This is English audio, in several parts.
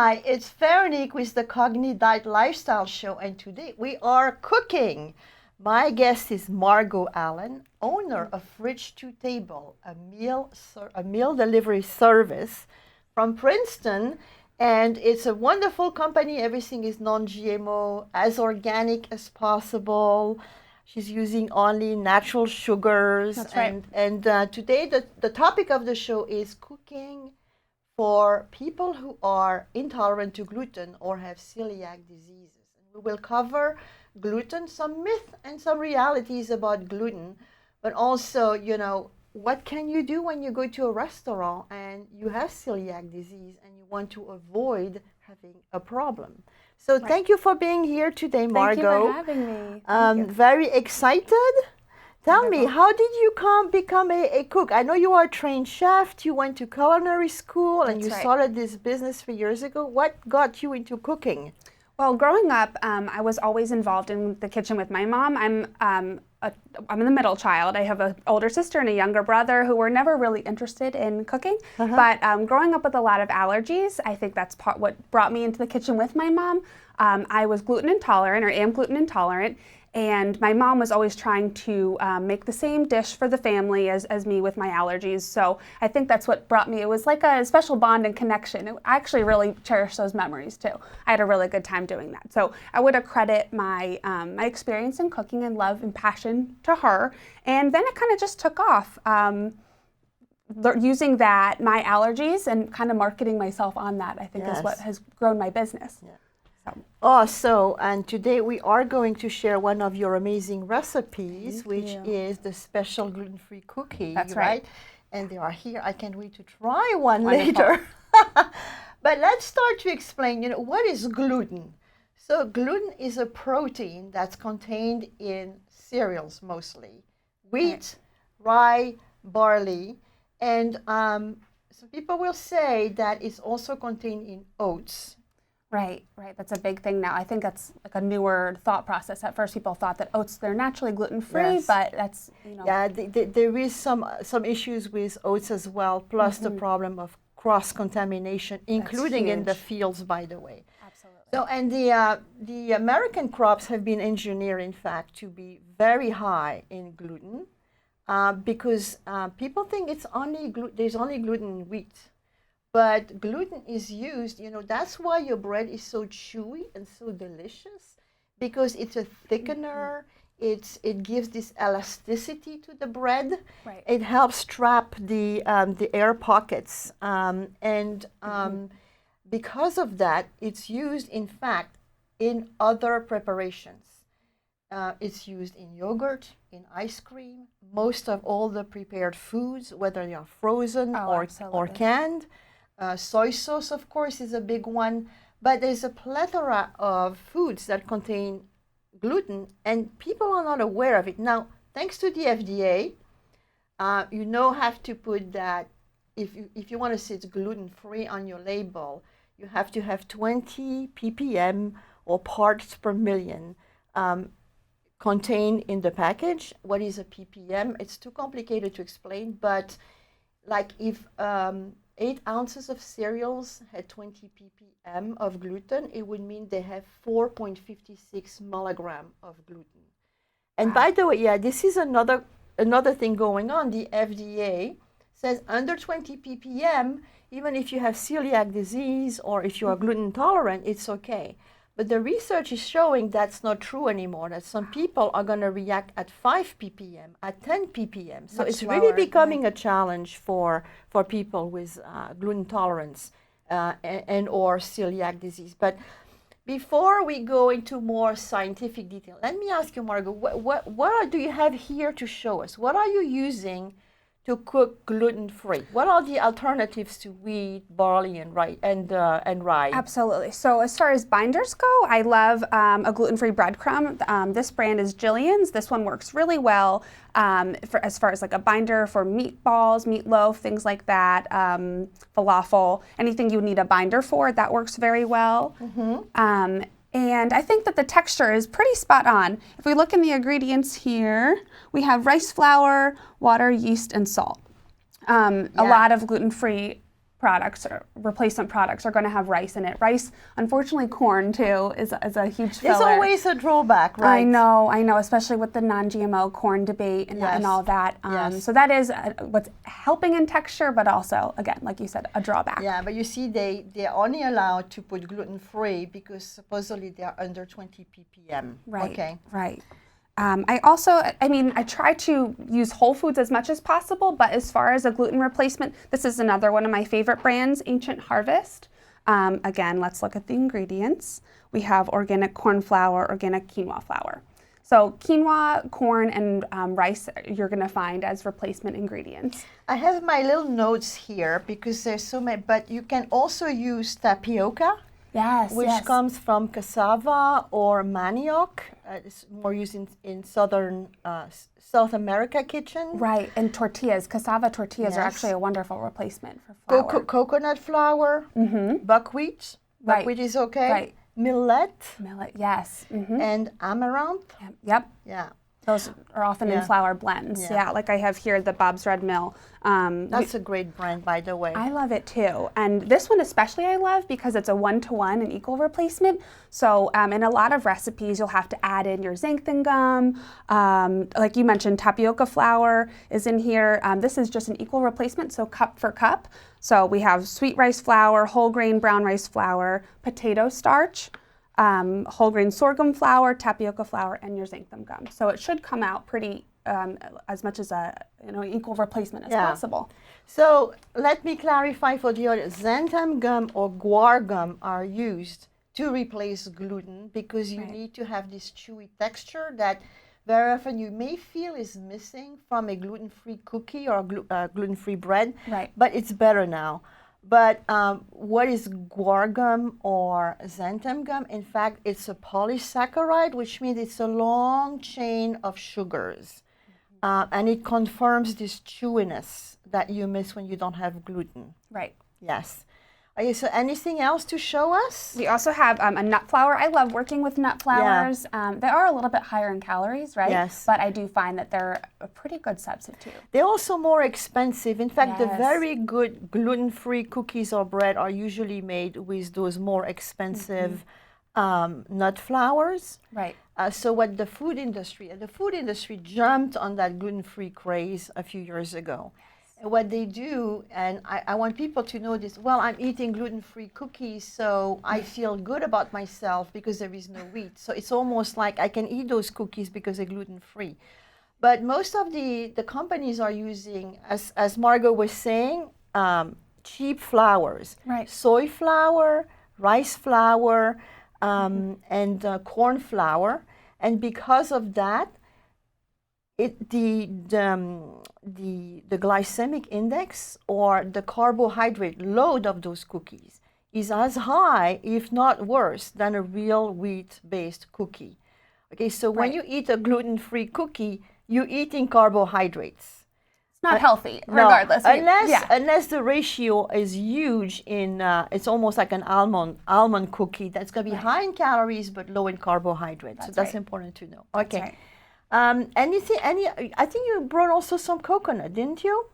Hi, it's Veronique with the CogniDiet Lifestyle Show, and today we are cooking. My guest is Margo Allen, owner of Fridge to Table, a meal delivery service from Princeton, and it's a wonderful company. Everything is non-GMO, as organic as possible. She's using only natural sugars. That's right. And today the topic of the show is cooking for people who are intolerant to gluten or have celiac diseases. And we will cover gluten, some myth and some realities about gluten, but also, what can you do when you go to a restaurant and you have celiac disease and you want to avoid having a problem. So Right. thank you for being here today, Margo. Thank you for having me. Thank you. Very excited. Tell me, Wonderful. how did you become a cook? I know you are a trained chef. You went to culinary school and That's you right. started this business 3 years ago. What got you into cooking? Well, growing up, I was always involved in the kitchen with my mom. I'm the middle child. I have an older sister and a younger brother who were never really interested in cooking. But growing up with a lot of allergies, I think that's what brought me into the kitchen with my mom. I was gluten intolerant, or am gluten intolerant. And my mom was always trying to make the same dish for the family as me with my allergies. So I think that's what brought me. It was like a special bond and connection. I actually really cherish those memories too. I had a really good time doing that. So I would accredit my experience in cooking and love and passion to her. And then it kind of just took off. Using that, my allergies, and kind of marketing myself on that, I think is what has grown my business. Yeah. And today we are going to share one of your amazing recipes, which is the special gluten-free cookie. That's right. And they are here. I can't wait to try one Wonderful. later. But let's start to explain, what is gluten? So gluten is a protein that's contained in cereals mostly. Wheat, rye, barley, and some people will say that it's also contained in oats. Right. That's a big thing now. I think that's like a newer thought process. At first, people thought that oats, they're naturally gluten-free, but that's, Yeah, there is some issues with oats as well, plus the problem of cross-contamination, including in the fields, by the way. Absolutely. So, and the American crops have been engineered, in fact, to be very high in gluten, because people think there's only gluten in wheat. But gluten is used, that's why your bread is so chewy and so delicious, because it's a thickener. It gives this elasticity to the bread. Right. It helps trap the air pockets, because of that, it's used, in fact, in other preparations. It's used in yogurt, in ice cream, most of all the prepared foods, whether they are frozen or canned. Soy sauce, of course, is a big one, but there's a plethora of foods that contain gluten, and people are not aware of it. Now, thanks to the FDA, have to put that, if you want to say it's gluten-free on your label, you have to have 20 ppm or parts per million contained in the package. What is a ppm? It's too complicated to explain, but like if 8 ounces of cereals had 20 ppm of gluten, it would mean they have 4.56 milligram of gluten. And by the way, this is another thing going on. The FDA says under 20 ppm, even if you have celiac disease or if you are gluten intolerant, it's okay. But the research is showing that's not true anymore, that some people are going to react at 5 ppm, at 10 ppm. So it's really becoming a challenge for people with gluten intolerance and or celiac disease. But before we go into more scientific detail, let me ask you, Margo, what do you have here to show us? What are you using to cook gluten-free? What are the alternatives to wheat, barley, and rye? Absolutely. So as far as binders go, I love a gluten-free breadcrumb. This brand is Jillian's. This one works really well as far as like a binder for meatballs, meatloaf, things like that, falafel, anything you need a binder for, that works very well. And I think that the texture is pretty spot on. If we look in the ingredients here, we have rice flour, water, yeast, and salt. A lot of gluten-free products or replacement products are going to have rice in it. Rice, unfortunately, corn too is a huge filler. There's always a drawback, right? I know, especially with the non-GMO corn debate and all that. So that is what's helping in texture, but also, again, like you said, a drawback. Yeah, but you see, they're only allowed to put gluten-free because supposedly they're under 20 ppm. Right. Okay. Right. I try to use whole foods as much as possible, but as far as a gluten replacement, this is another one of my favorite brands, Ancient Harvest. Again, let's look at the ingredients. We have organic corn flour, organic quinoa flour. So quinoa, corn, and rice you're going to find as replacement ingredients. I have my little notes here because there's so many, but you can also use tapioca. Yes, which comes from cassava or manioc. It's more used in southern South America kitchen. Right, and tortillas. Cassava tortillas are actually a wonderful replacement for flour. Coconut flour, buckwheat. Buckwheat is okay. Right. Millet, yes. and amaranth. Yep. Yeah. Those are often in flour blends. Yeah, like I have here the Bob's Red Mill. That's a great brand, by the way. I love it too. And this one especially I love because it's a 1-to-1 and equal replacement. So in a lot of recipes, you'll have to add in your xanthan gum. Like you mentioned, tapioca flour is in here. This is just an equal replacement, so cup for cup. So we have sweet rice flour, whole grain brown rice flour, potato starch, whole grain sorghum flour, tapioca flour, and your xanthan gum. So it should come out pretty as much as a equal replacement as possible. So let me clarify for the audience: xanthan gum or guar gum are used to replace gluten because you need to have this chewy texture that very often you may feel is missing from a gluten-free cookie or gluten-free bread. Right. But it's better now. But what is guar gum or xanthan gum? In fact, it's a polysaccharide, which means it's a long chain of sugars. And it confirms this chewiness that you miss when you don't have gluten. Right. Yes. Okay, so anything else to show us? We also have a nut flour. I love working with nut flours. They are a little bit higher in calories, right? Yes. But I do find that they're a pretty good substitute. They're also more expensive. In fact, the very good gluten-free cookies or bread are usually made with those more expensive nut flours. Right. So what the food industry jumped on that gluten-free craze a few years ago. And what they do, and I want people to know this, well, I'm eating gluten-free cookies, so I feel good about myself because there is no wheat. So it's almost like I can eat those cookies because they're gluten-free. But most of the companies are using, as Margo was saying, cheap flours. Right. Soy flour, rice flour, and corn flour. And because of that, the glycemic index or the carbohydrate load of those cookies is as high, if not worse, than a real wheat-based cookie. Okay, so when you eat a gluten-free cookie, you're eating carbohydrates. It's not healthy, regardless. Unless the ratio is huge in, it's almost like an almond cookie that's going to be high in calories but low in carbohydrates. So that's important to know. Okay. That's right. I think you brought also some coconut, didn't you?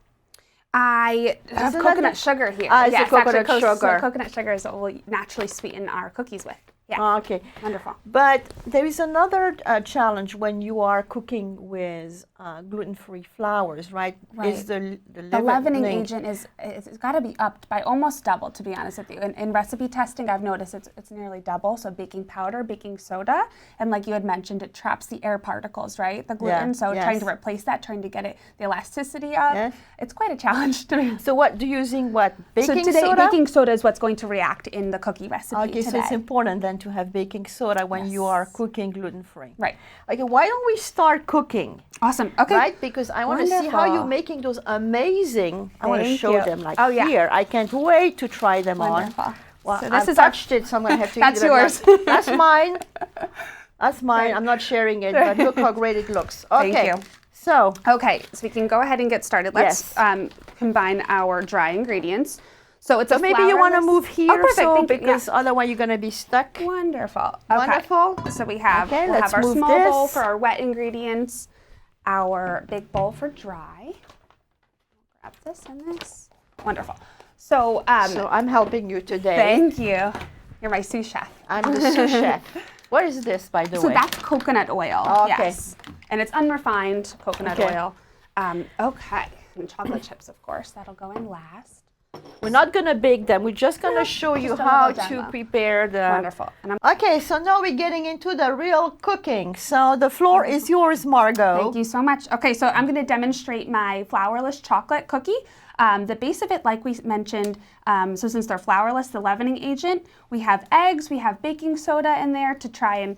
I have coconut sugar here. It's a coconut sugar. So coconut sugar is what we'll naturally sweeten our cookies with. Yeah. Okay. Wonderful. But there is another challenge when you are cooking with gluten-free flours, right? Right. Is the leavening agent it's got to be upped by almost double, to be honest with you. In recipe testing, I've noticed it's nearly double. So baking powder, baking soda, and like you had mentioned, it traps the air particles, right? The gluten. Trying to replace that, trying to get the elasticity up. It's quite a challenge to me. So what do you using? What baking soda? So today, soda? baking soda is what's going to react in the cookie recipe. Okay, so it's important then to have baking soda when you are cooking gluten-free. Right. Okay, why don't we start cooking? Awesome. Okay. Right? Because I want to see how you're making those amazing, I want to show them like here. I can't wait to try them on. Well, so this I've touched it, so I'm going to have to eat it. That's yours. That's mine. That's mine. I'm not sharing it, but look how great it looks. Okay. Thank you. So we can go ahead and get started. Let's combine our dry ingredients. So it's maybe you want to move here, because otherwise you're going to be stuck. Wonderful. Okay. Wonderful. So we have our small bowl for our wet ingredients, our big bowl for dry. Grab this and this. Wonderful. So, So I'm helping you today. thank you. You're my sous chef. I'm the sous chef. What is this, by the way? So that's coconut oil. Oh, okay. Yes. And it's unrefined coconut Okay. oil. Okay. And chocolate chips, of course. That'll go in last. We're not going to bake them. We're just going to show you just a how little to demo. prepare the... Wonderful. And Okay, so now we're getting into the real cooking. So the floor is yours, Margo. Thank you so much. Okay, so I'm going to demonstrate my flourless chocolate cookie. The base of it, like we mentioned, so since they're flourless, the leavening agent, we have eggs, we have baking soda in there to try and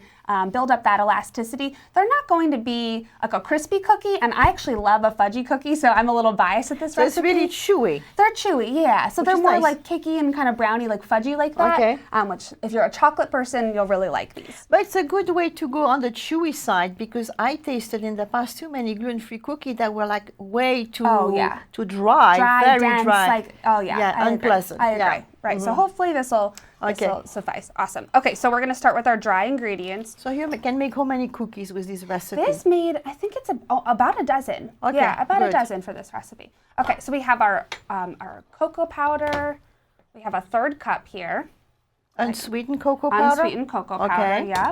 build up that elasticity. They're not going to be like a crispy cookie, and I actually love a fudgy cookie, so I'm a little biased at this So it's recipe. really chewy. They're chewy, yeah. So they're is more nice. like cakey and kind of brownie, like fudgy like that. Okay. Which, if you're a chocolate person, you'll really like these. But it's a good way to go on the chewy side because I tasted in the past too many gluten-free cookies that were like way too, too dry, very dense, dry. like, oh yeah, Yeah, I unpleasant. Agree. I agree. Yeah. Right. So hopefully this will suffice. Awesome. Okay, so we're gonna start with our dry ingredients. So you can make how many cookies with this recipe? This made, I think it's about a dozen. Okay, yeah, about good. a dozen for this recipe. Okay, so we have our cocoa powder. We have a 1/3 cup here. Unsweetened cocoa powder? Unsweetened cocoa powder. Okay. Yeah.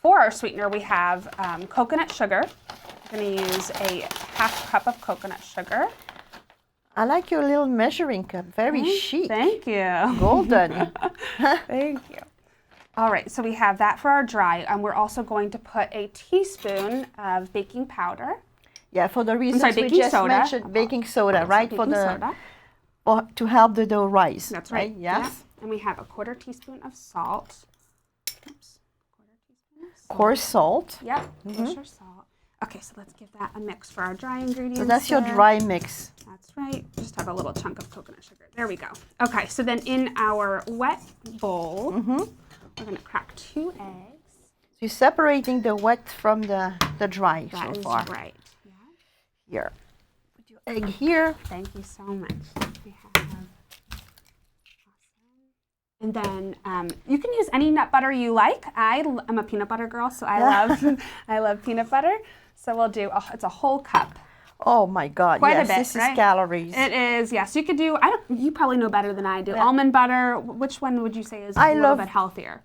For our sweetener, we have coconut sugar. We're gonna use a 1/2 cup of coconut sugar. I like your little measuring cup. Very chic. Thank you. Golden. Thank you. All right, so we have that for our dry, and we're also going to put a teaspoon of baking powder. Yeah, for the reasons we baking just soda. mentioned, baking soda, right? Baking soda. To help the dough rise. That's right. Yes. Yeah. And we have a 1/4 teaspoon of salt. Oops. 1/4 teaspoon of salt. Coarse salt. Yep. Kosher salt. Okay, so let's give that a mix for our dry ingredients. So that's your there. dry mix. That's right. Just have a little chunk of coconut sugar. There we go. Okay, so then in our wet bowl, we're going to crack 2 eggs. So you're separating the wet from the dry That so is far. right. Yeah. Here. Put your egg here. Thank you so much. We have And then you can use any nut butter you like. I'm a peanut butter girl, so I love I love peanut butter. So we'll do it's a whole cup. Oh my God! Quite yes, a bit, this right? is calories. It is, yes. You could do. You probably know better than I do. Yeah. Almond butter. Which one would you say is a little love- bit healthier?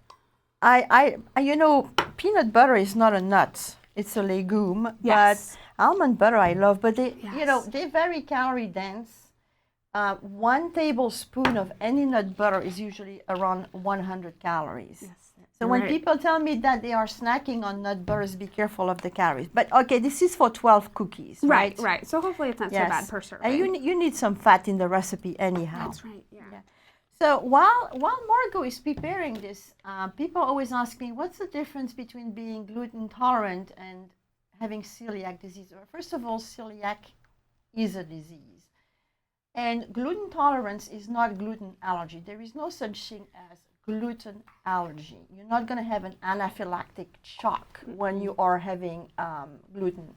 You know, peanut butter is not a nut; it's a legume. Yes. But almond butter I love, but they, Yes. you know, they're very calorie dense. 1 tablespoon of any nut butter is usually around 100 calories. Yes. So when Right. people tell me that they are snacking on nut butters, be careful of the calories. But okay, this is for 12 cookies, right? Right. So hopefully it's not so bad per serving. And you need some fat in the recipe anyhow. That's right. Yeah. So while Margo is preparing this, people always ask me, what's the difference between being gluten intolerant and having celiac disease? Well, first of all, celiac is a disease. And gluten tolerance is not gluten allergy. There is no such thing as gluten allergy. You're not going to have an anaphylactic shock when you are having gluten.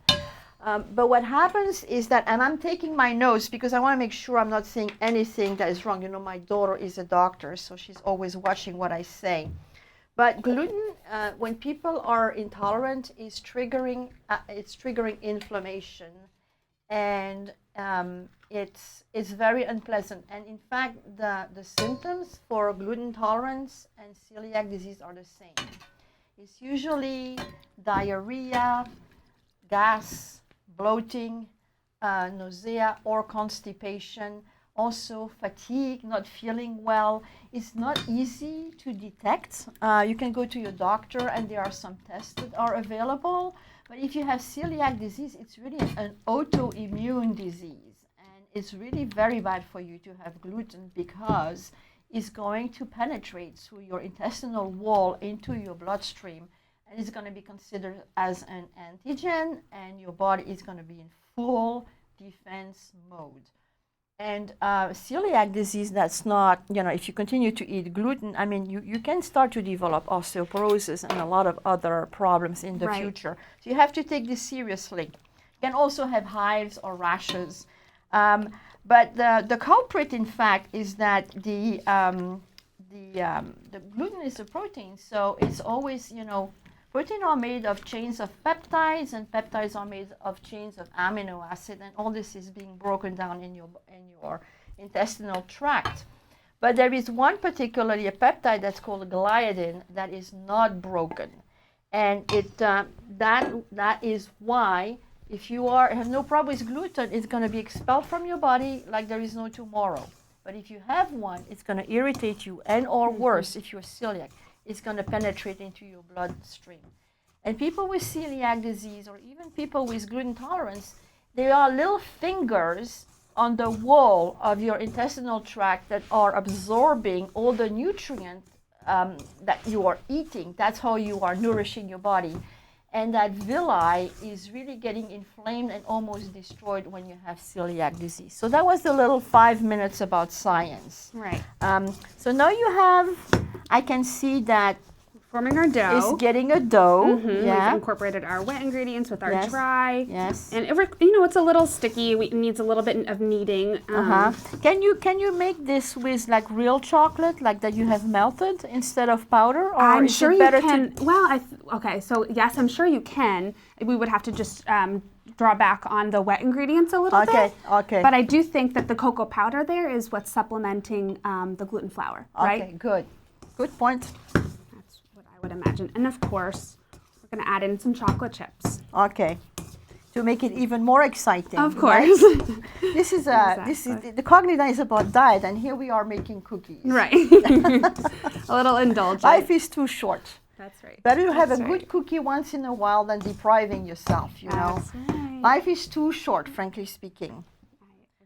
But what happens is that, and I'm taking my notes because I want to make sure I'm not saying anything that is wrong. You know, my daughter is a doctor, so she's always watching what I say. But gluten, when people are intolerant, is triggering inflammation, and it's very unpleasant. And in fact, the symptoms for gluten intolerance and celiac disease are the same. It's usually diarrhea, gas, bloating, nausea or constipation, also fatigue, not feeling well. It's not easy to detect. You can go to your doctor and there are some tests that are available. But if you have celiac disease, it's really an autoimmune disease. And it's really very bad for you to have gluten because it's going to penetrate through your intestinal wall into your bloodstream. And it's going to be considered as an antigen, and your body is going to be in full defense mode. And celiac disease, that's not, you know, if you continue to eat gluten, I mean, you can start to develop osteoporosis and a lot of other problems in the future. So you have to take this seriously. You can also have hives or rashes. But the culprit, in fact, is that the gluten is a protein, so it's always, you know, protein are made of chains of peptides, and peptides are made of chains of amino acid, and all this is being broken down in intestinal tract. But there is one particularly a peptide that's called gliadin that is not broken. And that is why if you have no problem with gluten, it's going to be expelled from your body like there is no tomorrow. But if you have one, it's going to irritate you, and or worse, if you're celiac, it's going to penetrate into your bloodstream. And people with celiac disease, or even people with gluten intolerance, there are little fingers on the wall of your intestinal tract that are absorbing all the nutrients that you are eating. That's how you are nourishing your body. And that villi is really getting inflamed and almost destroyed when you have celiac disease. So that was the little 5 minutes about science. Right. So now you have, I can see that forming our dough. It's getting a dough. Yeah. We've incorporated our wet ingredients with our dry. Yes. And it's a little sticky. It needs a little bit of kneading. Can you make this with like real chocolate, like that you have melted instead of powder? Or I'm is sure it you better can. Well, okay. So yes, I'm sure you can. We would have to just draw back on the wet ingredients a little bit. Okay. But I do think that the cocoa powder there is what's supplementing the gluten flour. Right. Okay. Good. Good point. Would imagine. And of course, we're going to add in some chocolate chips. Okay. To make it even more exciting. Of course. Right? This is the CogniDiet is about diet, and here we are making cookies. Right. A little indulgent. Life is too short. That's right. Better to have a good cookie once in a while than depriving yourself, you know. That's right. Life is too short, frankly speaking.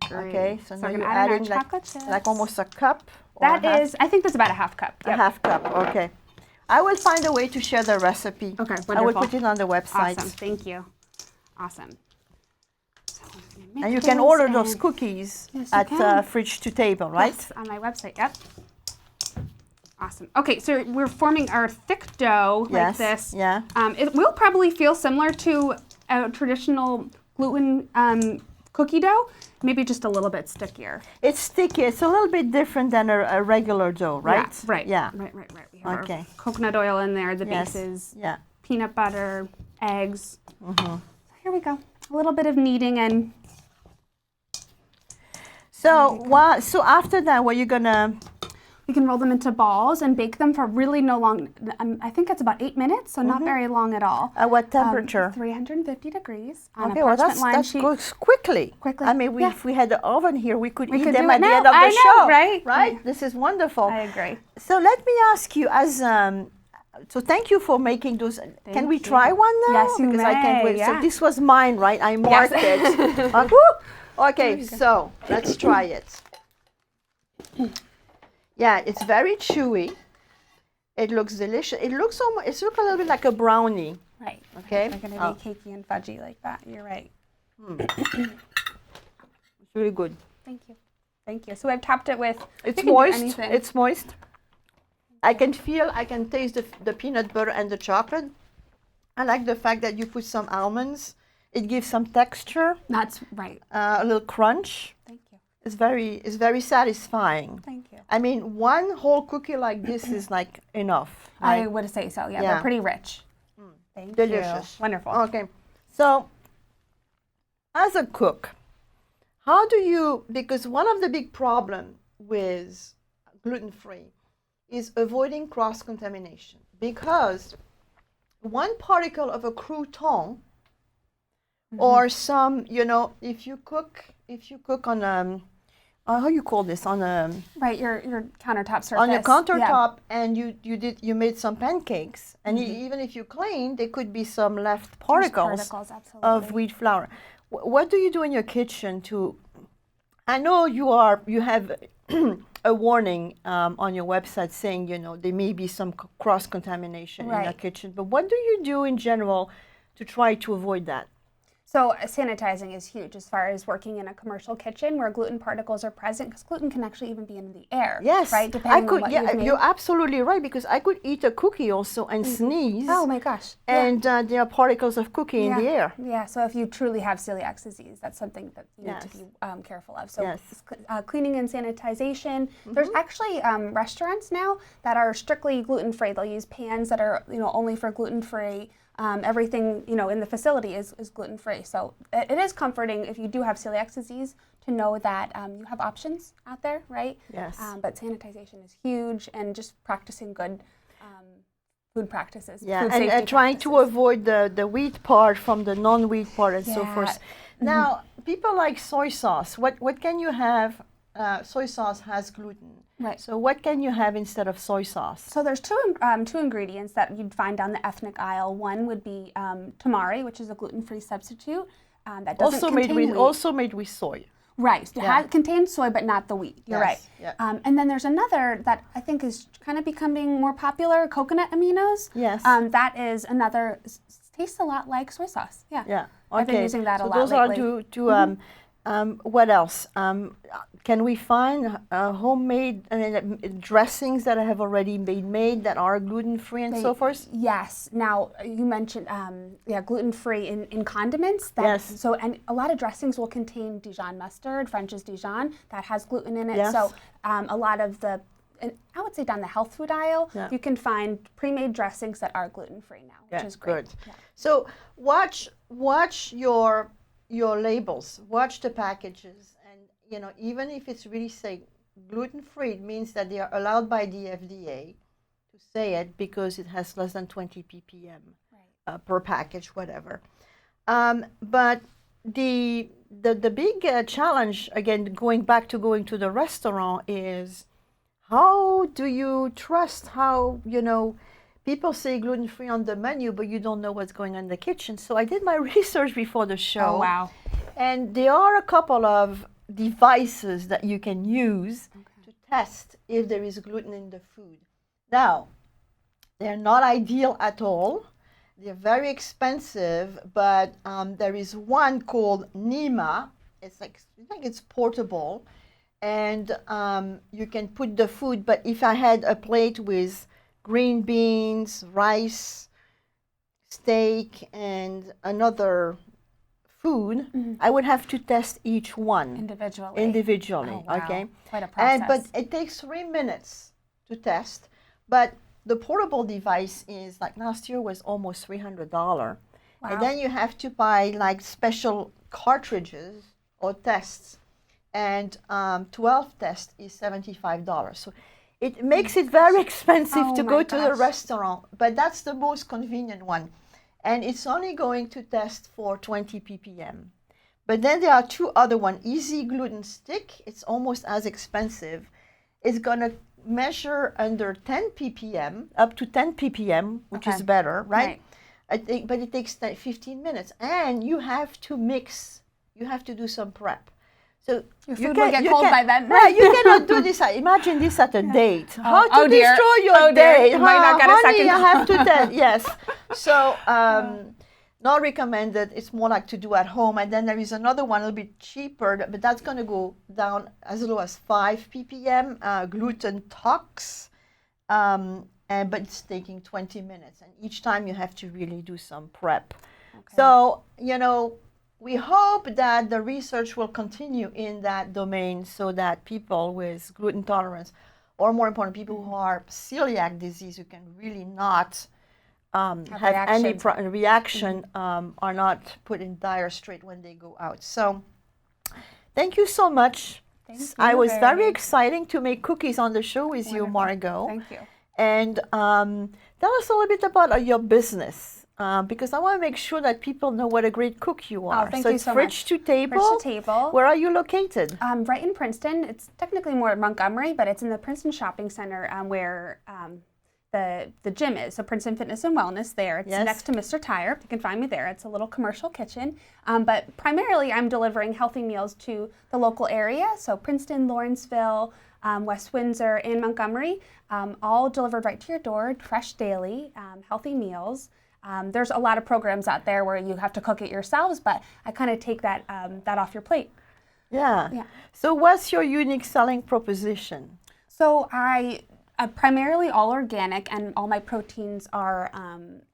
I agree. Okay, so now I'm you're adding adding like almost a cup. I think that's about a half cup. A half cup, okay. I will find a way to share the recipe. Okay, wonderful. I will put it on the website. Awesome, thank you. Awesome. So and you can order those cookies at Fridge to Table, right? Yes, on my website, yep. Awesome. Okay, so we're forming our thick dough like this. Yeah. It will probably feel similar to a traditional gluten cookie dough, maybe just a little bit stickier. It's sticky. It's a little bit different than a regular dough, right? Yeah, right. Yeah. Right. We have our coconut oil in there, the bases, peanut butter, eggs. So here we go. A little bit of kneading and. So after that, what are you gonna? We can roll them into balls and bake them for really no long. I think it's about 8 minutes, so not very long at all. At what temperature? 350 degrees. On Okay, a well that goes quickly. Quickly. I mean, if we had the oven here, we could eat could them do it at the now. end of the I know, show. right? Right? This is wonderful. I agree. So let me ask you, so thank you for making those. Can we try one now? Yes, you because I can't may, wait. yeah. So this was mine, right? I marked it. Okay, so let's try it. Yeah, it's very chewy. It looks delicious. It looks a little bit like a brownie. Right. Okay. They're going to be cakey and fudgy like that. You're right. It's really good. Thank you. Thank you. So I've topped it with. It's moist. It's moist. I can taste the peanut butter and the chocolate. I like the fact that you put some almonds. It gives some texture. That's right. A little crunch. Thank you. It's very satisfying. Thank you. I mean, one whole cookie like this is like enough. Right? I would say so. Yeah, they're pretty rich. Thank Delicious. you. Wonderful. Okay. So, as a cook, how do you, because one of the big problems with gluten-free is avoiding cross-contamination, because one particle of a crouton or some, if you cook on how you call this, on a right, your countertop surface. on your countertop, and you made some pancakes, and you, even if you clean, there could be some left particles of wheat flour. What do you do in your kitchen to? I know you have a warning on your website saying there may be some cross contamination in your kitchen, but what do you do in general to try to avoid that? So sanitizing is huge as far as working in a commercial kitchen where gluten particles are present, because gluten can actually even be in the air. Yes, right. Depending on what you've made. You're absolutely right, because I could eat a cookie also and sneeze. Oh my gosh! And there are particles of cookie in the air. Yeah. So if you truly have celiac disease, that's something that you need to be careful of. So cleaning and sanitization. There's actually restaurants now that are strictly gluten free. They'll use pans that are only for gluten free. everything in the facility is gluten-free. So it is comforting if you do have celiac disease to know that you have options out there, right? Yes. But sanitization is huge, and just practicing good food practices. Yeah, food and safety trying to practices. avoid the wheat part from the non-wheat part and so forth. Now, people like soy sauce. What can you have? Soy sauce has gluten. Right. So what can you have instead of soy sauce? So there's two ingredients that you'd find down the ethnic aisle. One would be tamari, which is a gluten-free substitute that doesn't contain wheat. Also made with soy. Right. It contains soy, but not the wheat. You're right. Yeah. And then there's another that I think is kind of becoming more popular, coconut aminos. Yes. That is another, tastes a lot like soy sauce. Yeah. Yeah. Okay. I've been using that a lot lately. lately. So those are what else? Can we find homemade dressings that have already been made that are gluten-free and so forth? Yes. Now, you mentioned gluten-free in condiments. Yes. So, and a lot of dressings will contain Dijon mustard, French's Dijon, that has gluten in it. Yes. So a lot of and I would say down the health food aisle, you can find pre-made dressings that are gluten-free now, which is great. Good. Yeah. So watch your labels, watch the packages, and even if it's really say gluten-free, it means that they are allowed by the FDA to say it because it has less than 20 ppm per package, whatever. But the big challenge, again, going back to going to the restaurant, is how do you trust how people say gluten-free on the menu, but you don't know what's going on in the kitchen. So I did my research before the show. Oh, wow. And there are a couple of devices that you can use to test if there is gluten in the food. Now, they're not ideal at all. They're very expensive, but there is one called Nima. It's like, I think it's portable. And you can put the food, but if I had a plate with green beans, rice, steak, and another food, I would have to test each one individually. Oh, wow. Okay, quite a process. but it takes 3 minutes to test. But the portable device is like last year was almost $300, wow. And then you have to buy like special cartridges or tests, and 12 tests is $75. So it makes it very expensive to go to the restaurant, but that's the most convenient one. And it's only going to test for 20 ppm. But then there are two other ones. Easy Gluten Stick, it's almost as expensive. It's going to measure under 10 ppm, up to 10 ppm, which is better, right? I think, but it takes 15 minutes. And you have to mix, you have to do some prep. So your food will get cold by then. Right, you cannot do this. Imagine this at a date. How to dear. destroy your date? You might not get a second. You have to tell. Yes. So not recommended. It's more like to do at home. And then there is another one a little bit cheaper, but that's going to go down as low as 5 ppm. Gluten Tox, but it's taking 20 minutes. And each time you have to really do some prep. Okay. So we hope that the research will continue in that domain so that people with gluten intolerance, or more important, people who are celiac disease, who can really not have any reaction, are not put in dire strait when they go out. So thank you so much. Thank you. I was very exciting to make cookies on the show with you, Margo. Thank you. And tell us a little bit about your business. Because I want to make sure that people know what a great cook you are. Oh, thank you so much. Fridge to Table. Fridge to Table. Where are you located? Right in Princeton. It's technically more Montgomery, but it's in the Princeton Shopping Center where the gym is. So Princeton Fitness and Wellness there. It's next to Mr. Tire. You can find me there. It's a little commercial kitchen. But primarily I'm delivering healthy meals to the local area. So Princeton, Lawrenceville, West Windsor, and Montgomery, all delivered right to your door, fresh daily, healthy meals. There's a lot of programs out there where you have to cook it yourselves, but I kind of take that off your plate. Yeah. So what's your unique selling proposition? So I primarily all organic, and all my proteins are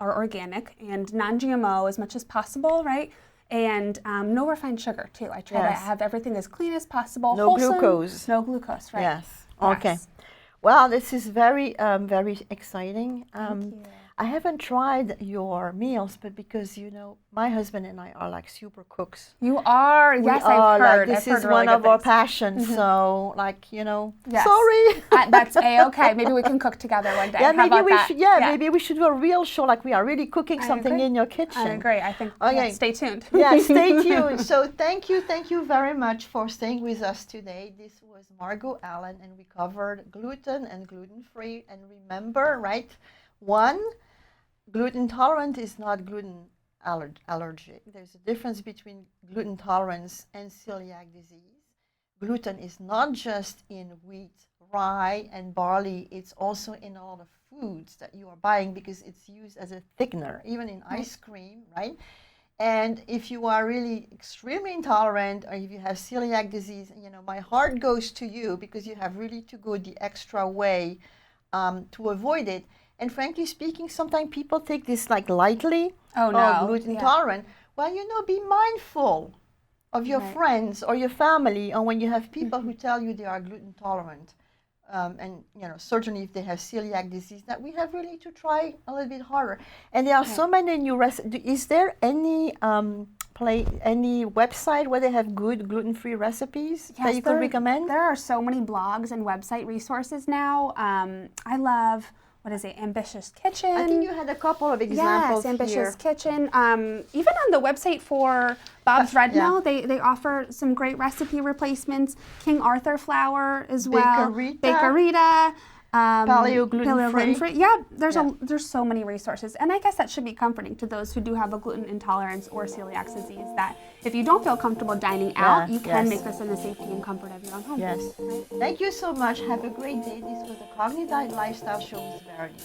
organic and non-GMO as much as possible, right? And no refined sugar too. I try to have everything as clean as possible. No wholesome, glucose. No glucose, right? Yes. Okay. Well, this is very, very exciting. Thank you. I haven't tried your meals, but because you know my husband and I are like super cooks. You are, We yes, are I've heard. like this I've is heard really one good of our things. passions. So like you know, Yes. sorry. That's a-okay. Maybe we can cook together one day. Yeah, How maybe about we that? should. Yeah, maybe we should do a real show, like we are really cooking something agree. in your kitchen. I agree. I think. Okay. Yeah, stay tuned. Yeah, stay tuned. So thank you very much for staying with us today. This was Margo Allen, and we covered gluten and gluten-free. And remember, right? One, gluten tolerant is not gluten allergic. There's a difference between gluten tolerance and celiac disease. Gluten is not just in wheat, rye, and barley. It's also in all the foods that you are buying because it's used as a thickener, even in ice cream, right? And if you are really extremely intolerant or if you have celiac disease, you know, my heart goes to you because you have really to go the extra way to avoid it. And frankly speaking, sometimes people take this like lightly. Oh, no. Gluten Yeah. intolerant. Well, you know, be mindful of your Right. friends or your family, or when you have people who tell you they are gluten tolerant. And you know, certainly if they have celiac disease, that we have really to try a little bit harder. And there are so many new recipes. Is there any any website where they have good gluten-free recipes that you could recommend? There are so many blogs and website resources now. I love, what is it, Ambitious Kitchen. I think you had a couple of examples Yes, Ambitious here. Kitchen. Even on the website for Bob's Red Mill, they offer some great recipe replacements. King Arthur flour as well. Bakerita. Paleo gluten-free. Yeah, there's so many resources. And I guess that should be comforting to those who do have a gluten intolerance or celiac disease, that if you don't feel comfortable dining out, you can make this in the safety and comfort of your own home. Yes. Right? Thank you so much. Have a great day. This was the CogniDiet Lifestyle Show with Verity.